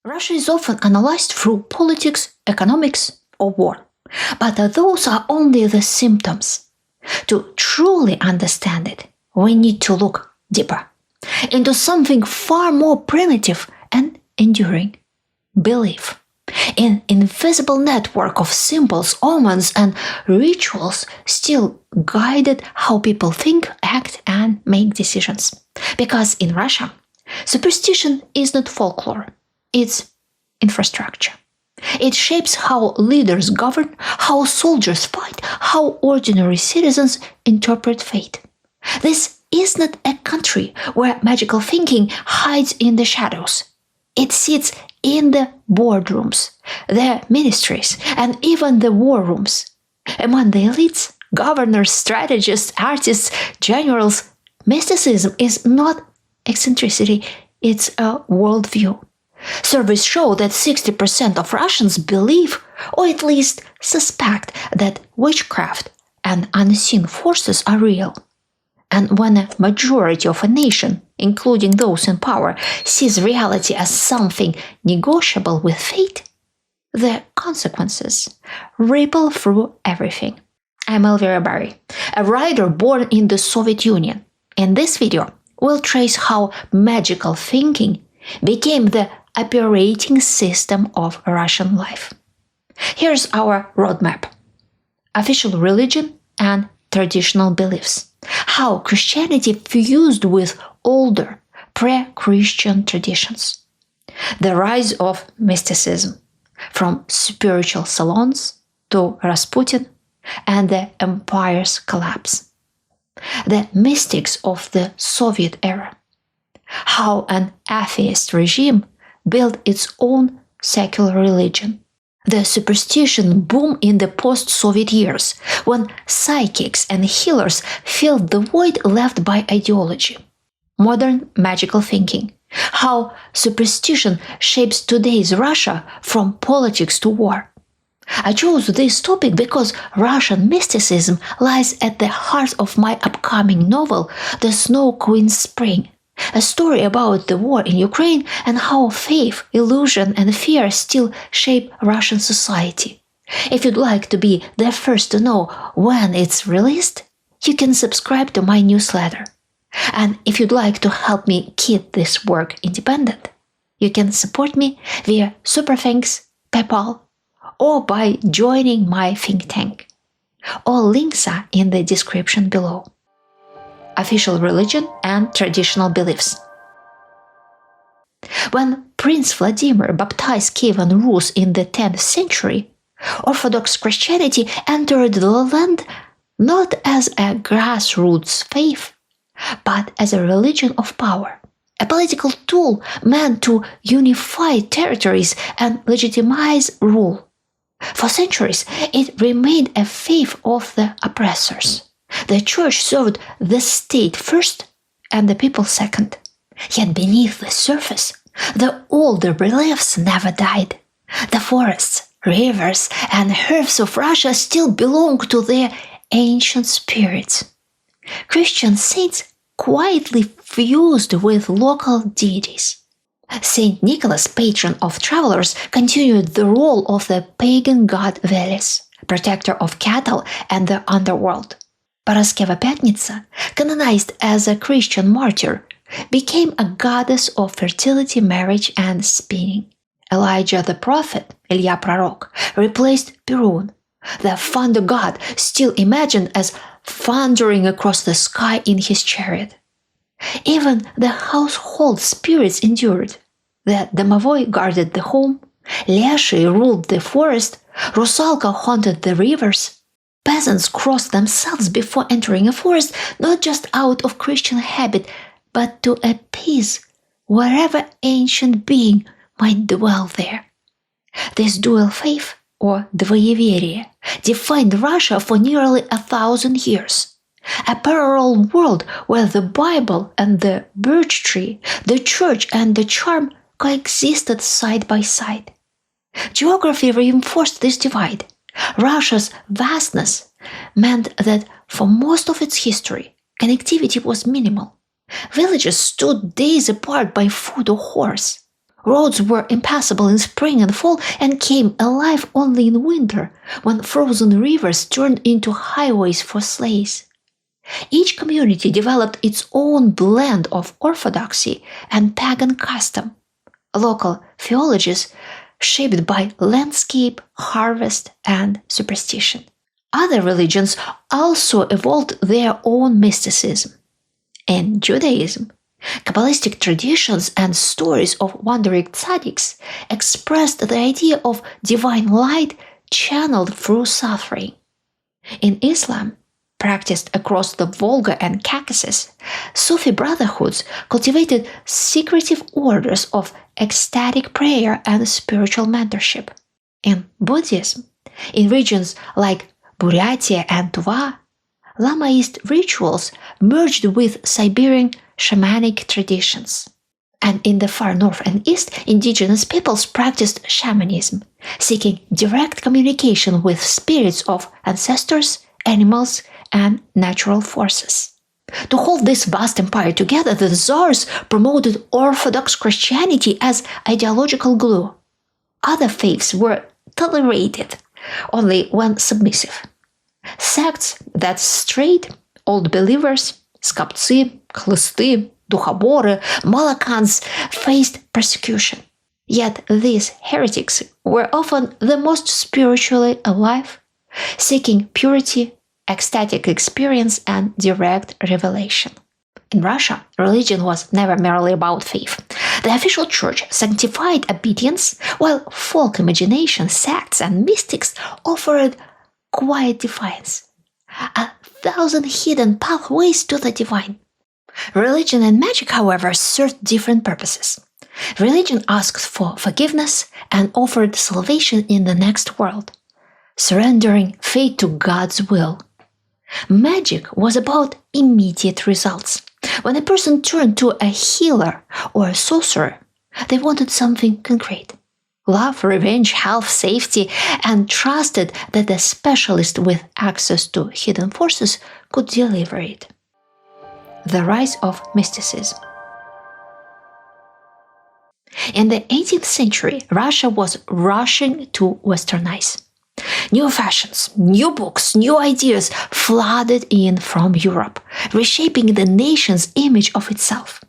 Russia is often analyzed through politics, economics, or war. But those are only the symptoms. To truly understand it, we need to look deeper into something far more primitive and enduring: belief. An invisible network of symbols, omens, and rituals still guided how people think, act, and make decisions. Because in Russia, superstition is not folklore, it's infrastructure. It shapes how leaders govern, how soldiers fight, how ordinary citizens interpret fate. This is not a country where magical thinking hides in the shadows. It sits in the boardrooms, the ministries, and even the war rooms. Among the elites, governors, strategists, artists, generals, mysticism is not eccentricity, it's a worldview. Surveys show that 60% of Russians believe, or at least suspect, that witchcraft and unseen forces are real. And when a majority of a nation, including those in power, sees reality as something negotiable with fate, the consequences ripple through everything. I'm Elvira Bary, a writer born in the Soviet Union. In this video, we'll trace how magical thinking became the operating system of Russian life. Here's our roadmap: official religion and traditional beliefs. How Christianity fused with older pre-Christian traditions. The rise of mysticism, from spiritual salons to Rasputin and the empire's collapse. The mystics of the Soviet era. How an atheist regime built its own secular religion. The superstition boom in the post-Soviet years, when psychics and healers filled the void left by ideology. Modern magical thinking. How superstition shapes today's Russia from politics to war. I chose this topic because Russian mysticism lies at the heart of my upcoming novel, The Snow Queen's Spring, a story about the war in Ukraine and how faith, illusion, and fear still shape Russian society. If you'd like to be the first to know when it's released, you can subscribe to my newsletter. And if you'd like to help me keep this work independent, you can support me via Super Thanks, PayPal, or by joining my think tank. All links are in the description below. Official religion and traditional beliefs. When Prince Vladimir baptized Kievan Rus in the 10th century, Orthodox Christianity entered the land not as a grassroots faith, but as a religion of power, a political tool meant to unify territories and legitimize rule. For centuries, it remained a faith of the oppressors. The church served the state first and the people second. Yet beneath the surface, the older beliefs never died. The forests, rivers, and herbs of Russia still belong to their ancient spirits. Christian saints quietly fused with local deities. Saint Nicholas, patron of travelers, continued the role of the pagan god Veles, protector of cattle and the underworld. Paraskeva Pyatnitsa, canonized as a Christian martyr, became a goddess of fertility, marriage, and spinning. Elijah the prophet, Ilya Prorok, replaced Perun, the thunder god still imagined as thundering across the sky in his chariot. Even the household spirits endured. The Domovoi guarded the home, Leshy ruled the forest, Rusalka haunted the rivers. Peasants crossed themselves before entering a forest, not just out of Christian habit, but to appease wherever ancient being might dwell there. This dual faith, or Dvoyeverie, defined Russia for nearly 1,000 years. A parallel world where the Bible and the birch tree, the church and the charm coexisted side by side. Geography reinforced this divide. Russia's vastness meant that for most of its history, connectivity was minimal. Villages stood days apart by foot or horse. Roads were impassable in spring and fall and came alive only in winter, when frozen rivers turned into highways for sleighs. Each community developed its own blend of orthodoxy and pagan custom, local theologies shaped by landscape, harvest, and superstition. Other religions also evolved their own mysticism. In Judaism, Kabbalistic traditions and stories of wandering tzaddiks expressed the idea of divine light channeled through suffering. In Islam, practiced across the Volga and Caucasus, Sufi brotherhoods cultivated secretive orders of ecstatic prayer and spiritual mentorship. In Buddhism, in regions like Buryatia and Tuva, Lamaist rituals merged with Siberian shamanic traditions. And in the far north and east, indigenous peoples practiced shamanism, seeking direct communication with spirits of ancestors, animals, and natural forces. To hold this vast empire together, the Tsars promoted Orthodox Christianity as ideological glue. Other faiths were tolerated only when submissive. Sects that strayed, old believers, skopцы, хлысты, духоборы, Malakans faced persecution. Yet these heretics were often the most spiritually alive, seeking purity, ecstatic experience, and direct revelation. In Russia, religion was never merely about faith. The official church sanctified obedience, while folk imagination, sects, and mystics offered quiet defiance. 1,000 hidden pathways to the divine. Religion and magic, however, served different purposes. Religion asked for forgiveness and offered salvation in the next world, surrendering fate to God's will. Magic was about immediate results. When a person turned to a healer or a sorcerer, they wanted something concrete. Love, revenge, health, safety, and trusted that the specialist with access to hidden forces could deliver it. The rise of mysticism. In the 18th century, Russia was rushing to westernize. New fashions, new books, new ideas flooded in from Europe, reshaping the nation's image of itself.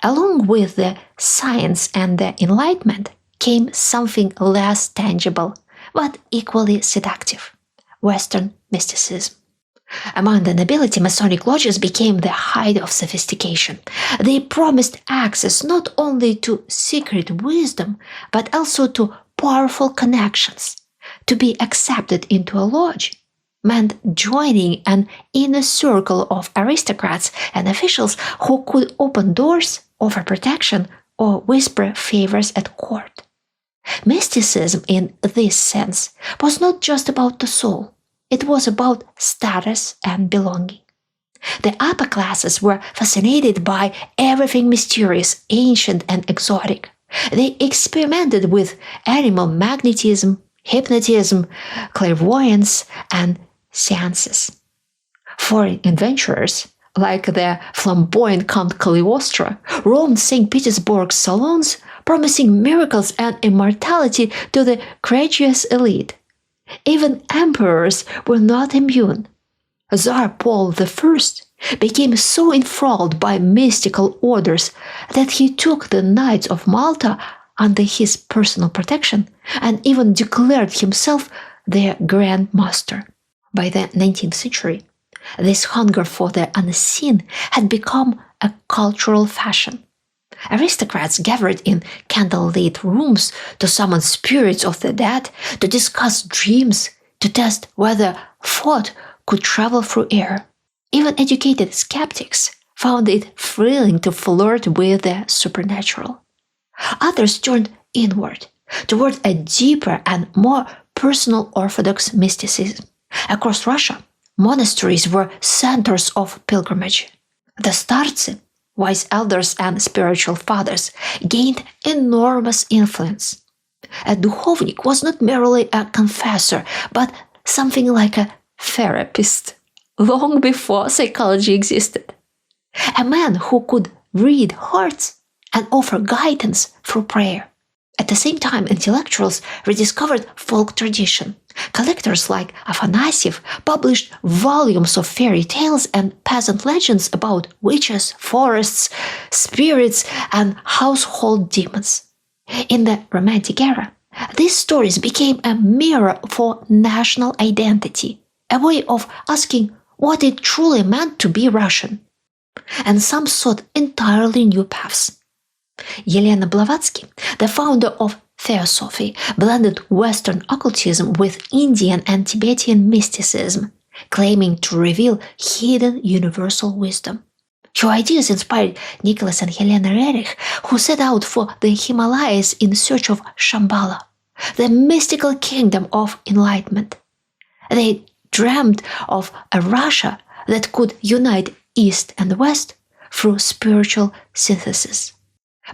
Along with the science and the Enlightenment came something less tangible, but equally seductive: Western mysticism. Among the nobility, Masonic lodges became the height of sophistication. They promised access not only to secret wisdom, but also to powerful connections. To be accepted into a lodge meant joining an inner circle of aristocrats and officials who could open doors, offer protection, or whisper favors at court. Mysticism, in this sense, was not just about the soul. It was about status and belonging. The upper classes were fascinated by everything mysterious, ancient, and exotic. They experimented with animal magnetism, hypnotism, clairvoyance, and seances. Foreign adventurers, like the flamboyant Count Cagliostro, roamed St. Petersburg's salons, promising miracles and immortality to the courageous elite. Even emperors were not immune. Tsar Paul I became so enthralled by mystical orders that he took the Knights of Malta under his personal protection and even declared himself their Grand Master. By the 19th century, this hunger for the unseen had become a cultural fashion. Aristocrats gathered in candlelit rooms to summon spirits of the dead, to discuss dreams, to test whether thought could travel through air. Even educated skeptics found it thrilling to flirt with the supernatural. Others turned inward, toward a deeper and more personal Orthodox mysticism. Across Russia, monasteries were centers of pilgrimage. The starцы, wise elders and spiritual fathers, gained enormous influence. A duhovnik was not merely a confessor, but something like a therapist, long before psychology existed. A man who could read hearts and offer guidance through prayer. At the same time, intellectuals rediscovered folk tradition. Collectors like Afanasiev published volumes of fairy tales and peasant legends about witches, forests, spirits, and household demons. In the Romantic era, these stories became a mirror for national identity, a way of asking what it truly meant to be Russian. And some sought entirely new paths. Yelena Blavatsky, the founder of Theosophy, blended Western occultism with Indian and Tibetan mysticism, claiming to reveal hidden universal wisdom. Her ideas inspired Nicholas and Helena Rerich, who set out for the Himalayas in search of Shambhala, the mystical kingdom of enlightenment. They dreamed of a Russia that could unite East and West through spiritual synthesis.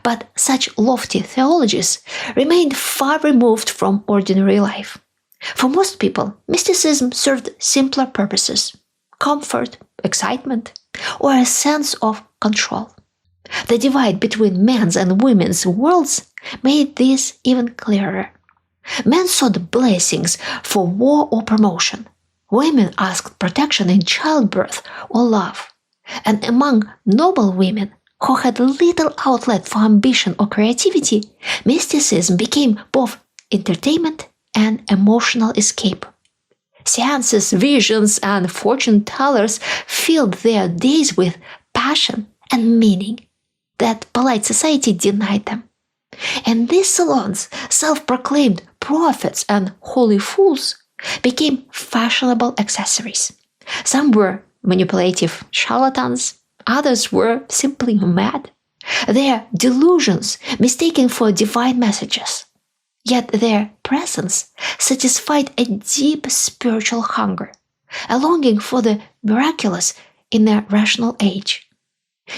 But such lofty theologies remained far removed from ordinary life. For most people, mysticism served simpler purposes: comfort, excitement, or a sense of control. The divide between men's and women's worlds made this even clearer. Men sought blessings for war or promotion. Women asked protection in childbirth or love. And among noble women who had little outlet for ambition or creativity, mysticism became both entertainment and emotional escape. Seances, visions, and fortune tellers filled their days with passion and meaning that polite society denied them. And these salons, self-proclaimed prophets and holy fools, became fashionable accessories. Some were manipulative charlatans, others were simply mad, their delusions mistaken for divine messages. Yet their presence satisfied a deep spiritual hunger, a longing for the miraculous in a rational age.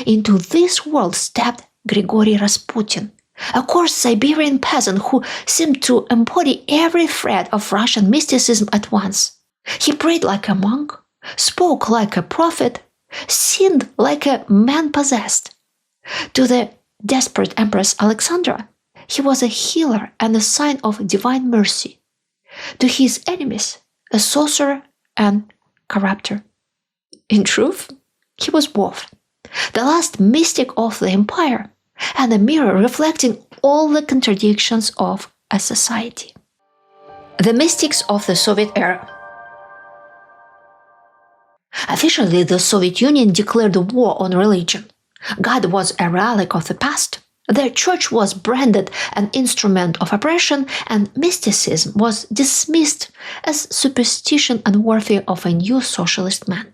Into this world stepped Grigory Rasputin, a coarse Siberian peasant who seemed to embody every thread of Russian mysticism at once. He prayed like a monk, spoke like a prophet, sinned like a man possessed. To the desperate Empress Alexandra, he was a healer and a sign of divine mercy. To his enemies, a sorcerer and corrupter. In truth, he was both, the last mystic of the empire and a mirror reflecting all the contradictions of a society. The mystics of the Soviet era. Officially, the Soviet Union declared war on religion. God was a relic of the past. The church was branded an instrument of oppression, and mysticism was dismissed as superstition unworthy of a new socialist man.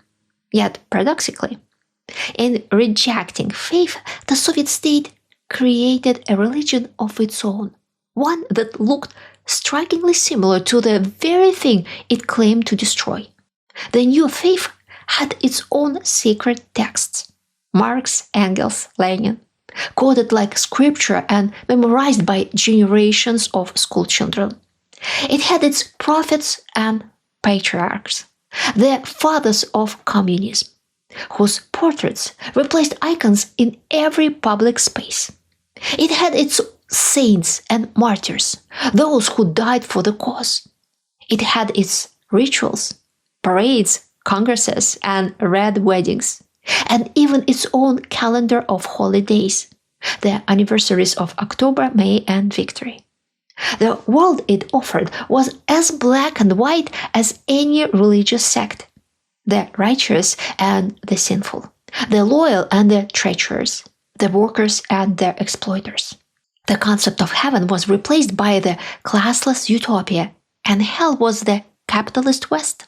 Yet, paradoxically, in rejecting faith, the Soviet state created a religion of its own, one that looked strikingly similar to the very thing it claimed to destroy. The new faith had its own sacred texts, Marx, Engels, Lenin, quoted like scripture and memorized by generations of school children. It had its prophets and patriarchs, the fathers of communism, whose portraits replaced icons in every public space. It had its saints and martyrs, those who died for the cause. It had its rituals, parades, congresses, and red weddings, and even its own calendar of holidays, the anniversaries of October, May, and Victory. The world it offered was as black and white as any religious sect, the righteous and the sinful, the loyal and the treacherous, the workers and the exploiters. The concept of heaven was replaced by the classless utopia, and hell was the capitalist West.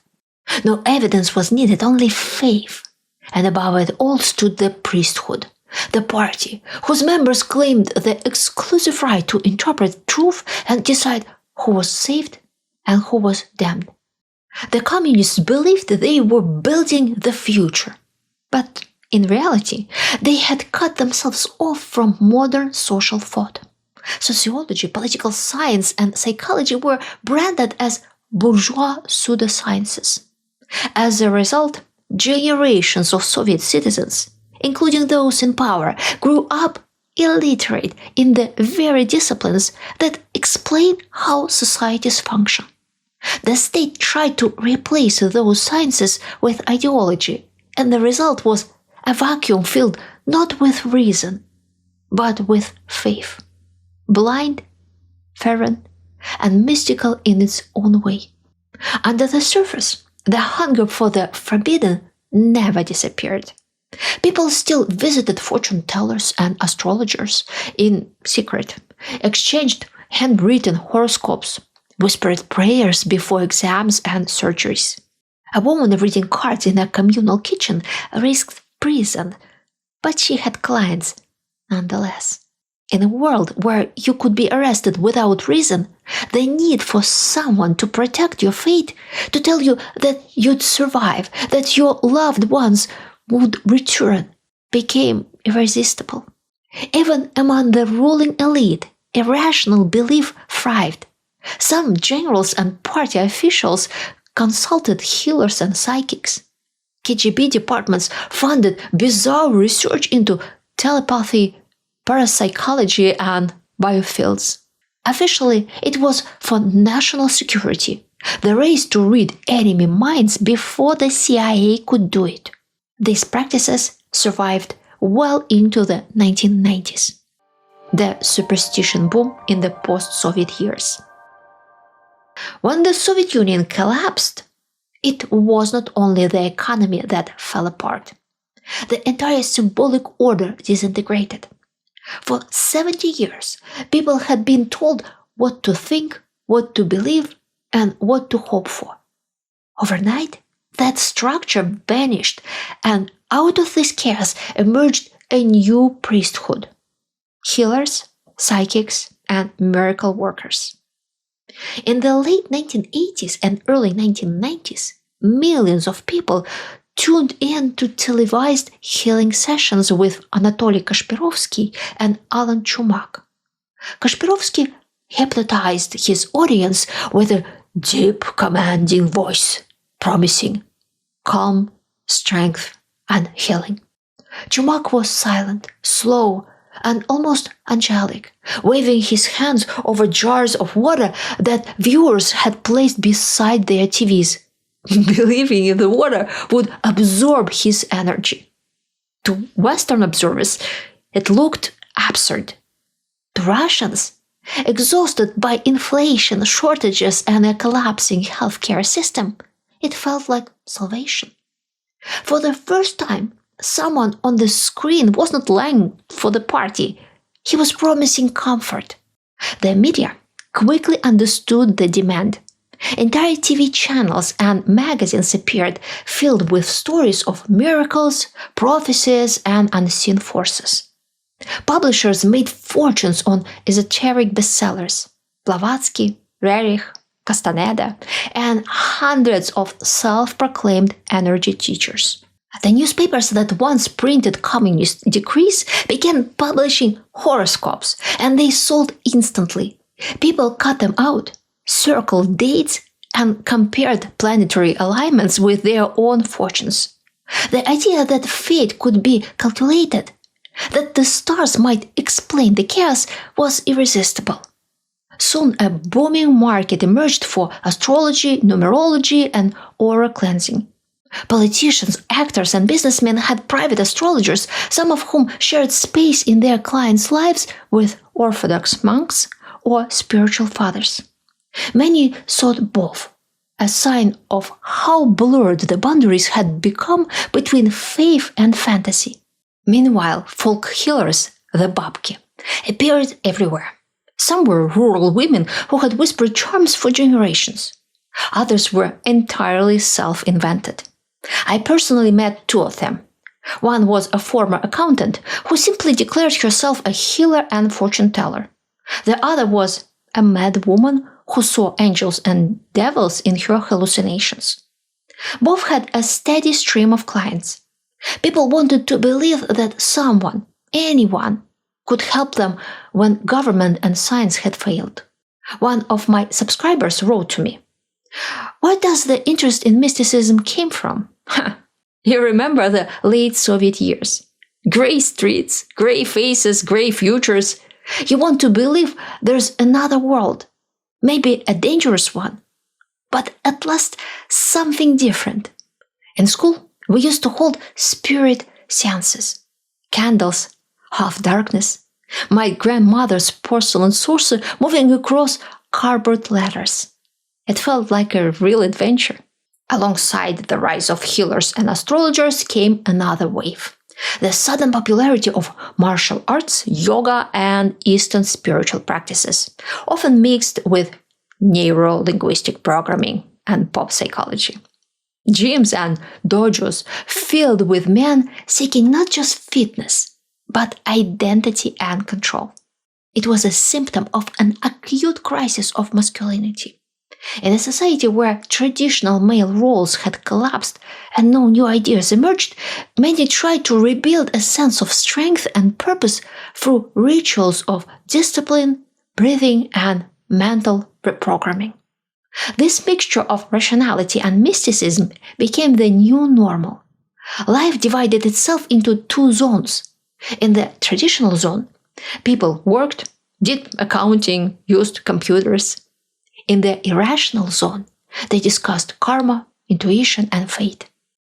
No evidence was needed, only faith. And above it all stood the priesthood, the party, whose members claimed the exclusive right to interpret truth and decide who was saved and who was damned. The communists believed they were building the future, but in reality, they had cut themselves off from modern social thought. Sociology, political science, and psychology were branded as bourgeois pseudosciences. As a result, generations of Soviet citizens, including those in power, grew up illiterate in the very disciplines that explain how societies function. The state tried to replace those sciences with ideology, and the result was a vacuum filled not with reason, but with faith. Blind, fervent, and mystical in its own way. Under the surface, the hunger for the forbidden never disappeared. People still visited fortune tellers and astrologers in secret, exchanged handwritten horoscopes, whispered prayers before exams and surgeries. A woman reading cards in a communal kitchen risked prison, but she had clients nonetheless. In a world where you could be arrested without reason, the need for someone to protect your fate, to tell you that you'd survive, that your loved ones would return, became irresistible. Even among the ruling elite, irrational belief thrived. Some generals and party officials consulted healers and psychics. KGB departments funded bizarre research into telepathy, parapsychology, and biofields. Officially, it was for national security, the race to read enemy minds before the CIA could do it. These practices survived well into the 1990s, the superstition boom in the post-Soviet years. When the Soviet Union collapsed, it was not only the economy that fell apart. The entire symbolic order disintegrated. For 70 years, people had been told what to think, what to believe, and what to hope for. Overnight, that structure vanished, and out of this chaos emerged a new priesthood: healers, psychics, and miracle workers. In the late 1980s and early 1990s, millions of people tuned in to televised healing sessions with Anatoly Kashpirovsky and Alan Chumak. Kashpirovsky hypnotized his audience with a deep, commanding voice, promising calm, strength, and healing. Chumak was silent, slow, and almost angelic, waving his hands over jars of water that viewers had placed beside their TVs, believing the water would absorb his energy. To Western observers, it looked absurd. To Russians, exhausted by inflation, shortages, and a collapsing healthcare system, it felt like salvation. For the first time, someone on the screen was not lying for the party. He was promising comfort. The media quickly understood the demand. Entire TV channels and magazines appeared, filled with stories of miracles, prophecies, and unseen forces. Publishers made fortunes on esoteric bestsellers: Blavatsky, Rerich, Castaneda, and hundreds of self-proclaimed energy teachers. The newspapers that once printed communist decrees began publishing horoscopes, and they sold instantly. People cut them out, circled dates, and compared planetary alignments with their own fortunes. The idea that fate could be calculated, that the stars might explain the chaos, was irresistible. Soon a booming market emerged for astrology, numerology, and aura cleansing. Politicians, actors, and businessmen had private astrologers, some of whom shared space in their clients' lives with Orthodox monks or spiritual fathers. Many sought both, a sign of how blurred the boundaries had become between faith and fantasy. Meanwhile, folk healers, the babki, appeared everywhere. Some were rural women who had whispered charms for generations. Others were entirely self-invented. I personally met two of them. One was a former accountant who simply declared herself a healer and fortune teller. The other was a mad woman who saw angels and devils in her hallucinations. Both had a steady stream of clients. People wanted to believe that someone, anyone, could help them when government and science had failed. One of my subscribers wrote to me, "Where does the interest in mysticism came from?" You remember the late Soviet years. Gray streets, gray faces, gray futures. You want to believe there's another world, maybe a dangerous one, but at last something different. In school, we used to hold spirit seances, candles, half darkness, my grandmother's porcelain saucer moving across cardboard letters. It felt like a real adventure. Alongside the rise of healers and astrologers came another wave. The sudden popularity of martial arts, yoga, and Eastern spiritual practices, often mixed with neuro-linguistic programming and pop psychology. Gyms and dojos filled with men seeking not just fitness, but identity and control. It was a symptom of an acute crisis of masculinity. In a society where traditional male roles had collapsed and no new ideas emerged, many tried to rebuild a sense of strength and purpose through rituals of discipline, breathing, and mental reprogramming. This mixture of rationality and mysticism became the new normal. Life divided itself into two zones. In the traditional zone, people worked, did accounting, used computers. In the irrational zone, they discussed karma, intuition, and fate.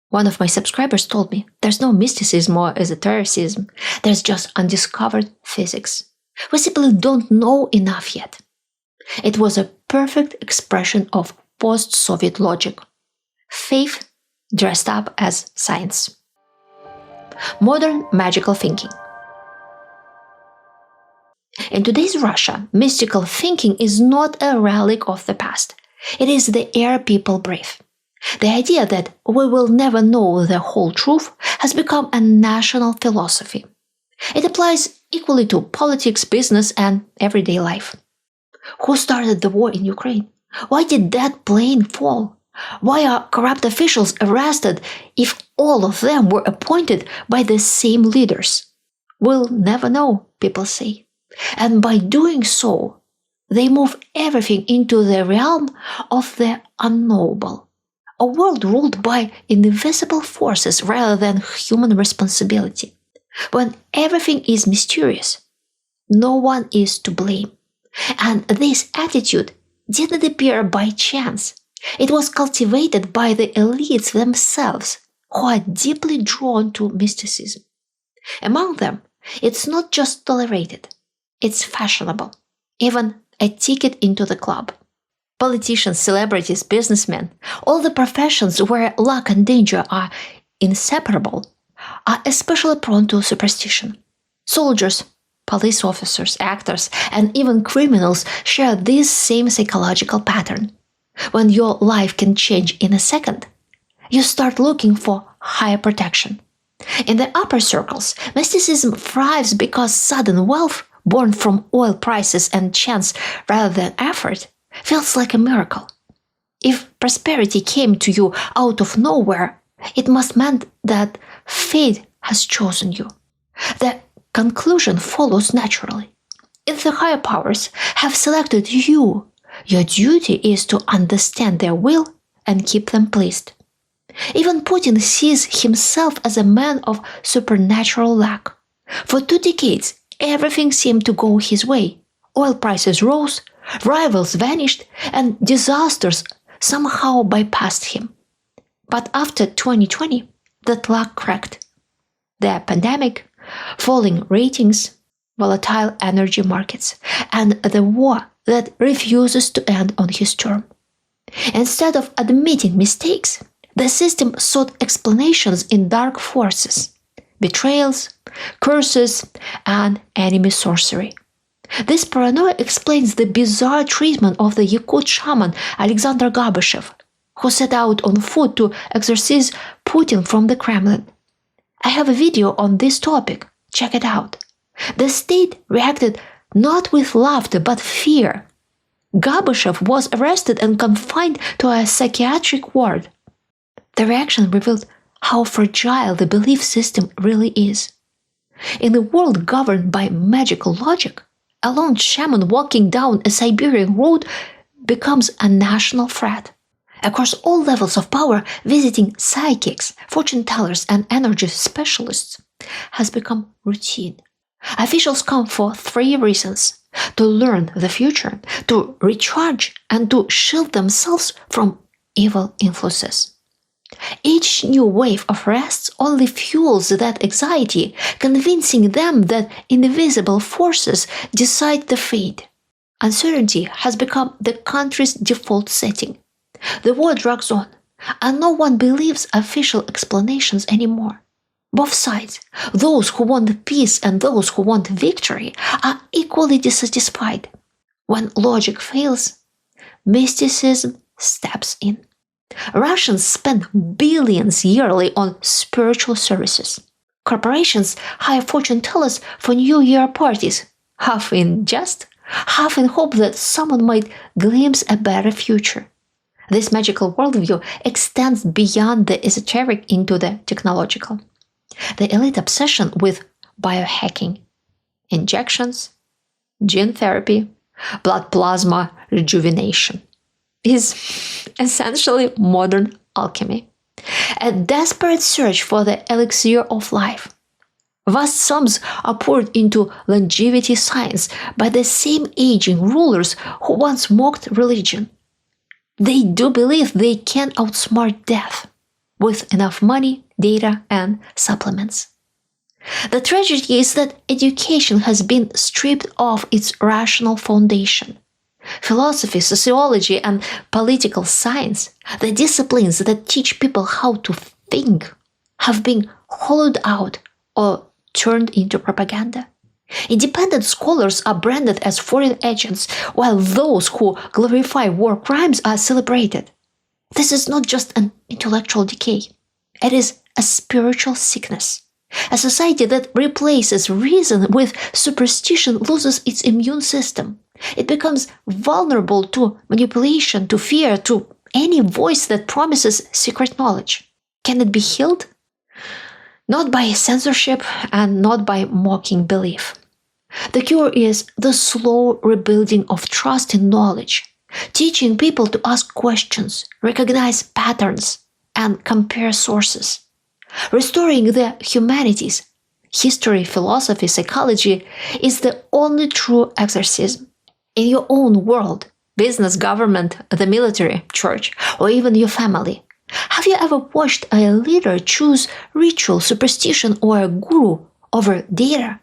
One of my subscribers told me there's no mysticism or esotericism, there's just undiscovered physics. We simply don't know enough yet. It was a perfect expression of post-Soviet logic. Faith dressed up as science. Modern magical thinking. In today's Russia, mystical thinking is not a relic of the past. It is the air people breathe. The idea that we will never know the whole truth has become a national philosophy. It applies equally to politics, business, and everyday life. Who started the war in Ukraine? Why did that plane fall? Why are corrupt officials arrested if all of them were appointed by the same leaders? We'll never know, people say. And by doing so, they move everything into the realm of the unknowable, a world ruled by invisible forces rather than human responsibility. When everything is mysterious, no one is to blame. And this attitude didn't appear by chance. It was cultivated by the elites themselves, who are deeply drawn to mysticism. Among them, it's not just tolerated. It's fashionable, even a ticket into the club. Politicians, celebrities, businessmen, all the professions where luck and danger are inseparable, are especially prone to superstition. Soldiers, police officers, actors, and even criminals share this same psychological pattern. When your life can change in a second, you start looking for higher protection. In the upper circles, mysticism thrives because sudden wealth, born from oil prices and chance rather than effort, feels like a miracle. If prosperity came to you out of nowhere, it must mean that fate has chosen you. The conclusion follows naturally. If the higher powers have selected you, your duty is to understand their will and keep them pleased. Even Putin sees himself as a man of supernatural luck. For 2 decades, everything seemed to go his way. Oil prices rose, rivals vanished, and disasters somehow bypassed him. But after 2020, that luck cracked. The pandemic, falling ratings, volatile energy markets, and the war that refuses to end on his term. Instead of admitting mistakes, the system sought explanations in dark forces, betrayals, curses, and enemy sorcery. This paranoia explains the bizarre treatment of the Yakut shaman Alexander Gabyshev, who set out on foot to exorcise Putin from the Kremlin. I have a video on this topic. Check it out. The state reacted not with laughter but fear. Gabyshev was arrested and confined to a psychiatric ward. The reaction revealed how fragile the belief system really is. In a world governed by magical logic, a lone shaman walking down a Siberian road becomes a national threat. Across all levels of power, visiting psychics, fortune tellers, and energy specialists has become routine. Officials come for three reasons: to learn the future, to recharge, and to shield themselves from evil influences. Each new wave of arrests only fuels that anxiety, convincing them that invisible forces decide the fate. Uncertainty has become the country's default setting. The war drags on, and no one believes official explanations anymore. Both sides, those who want peace and those who want victory, are equally dissatisfied. When logic fails, mysticism steps in. Russians spend billions yearly on spiritual services. Corporations hire fortune tellers for New Year parties, half in jest, half in hope that someone might glimpse a better future. This magical worldview extends beyond the esoteric into the technological. The elite obsession with biohacking, injections, gene therapy, blood plasma rejuvenation is essentially modern alchemy, a desperate search for the elixir of life. Vast sums are poured into longevity science by the same aging rulers who once mocked religion. They do believe they can outsmart death with enough money, data, and supplements. The tragedy is that education has been stripped of its rational foundation. Philosophy, sociology, and political science, the disciplines that teach people how to think, have been hollowed out or turned into propaganda. Independent scholars are branded as foreign agents, while those who glorify war crimes are celebrated. This is not just an intellectual decay. It is a spiritual sickness. A society that replaces reason with superstition loses its immune system. It becomes vulnerable to manipulation, to fear, to any voice that promises secret knowledge. Can it be healed? Not by censorship and not by mocking belief. The cure is the slow rebuilding of trust in knowledge, teaching people to ask questions, recognize patterns, and compare sources. Restoring the humanities, history, philosophy, psychology, is the only true exorcism. In your own world, business, government, the military, church, or even your family, have you ever watched a leader choose ritual, superstition, or a guru over data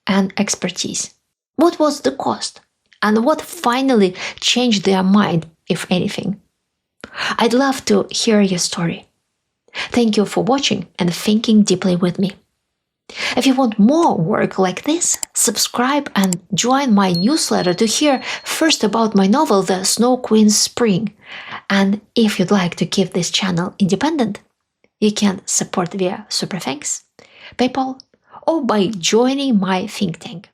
and expertise? What was the cost? And what finally changed their mind, if anything? I'd love to hear your story. Thank you for watching and thinking deeply with me. If you want more work like this, subscribe and join my newsletter to hear first about my novel, The Snow Queen's Spring. And if you'd like to keep this channel independent, you can support via Super Thanks, PayPal, or by joining my think tank.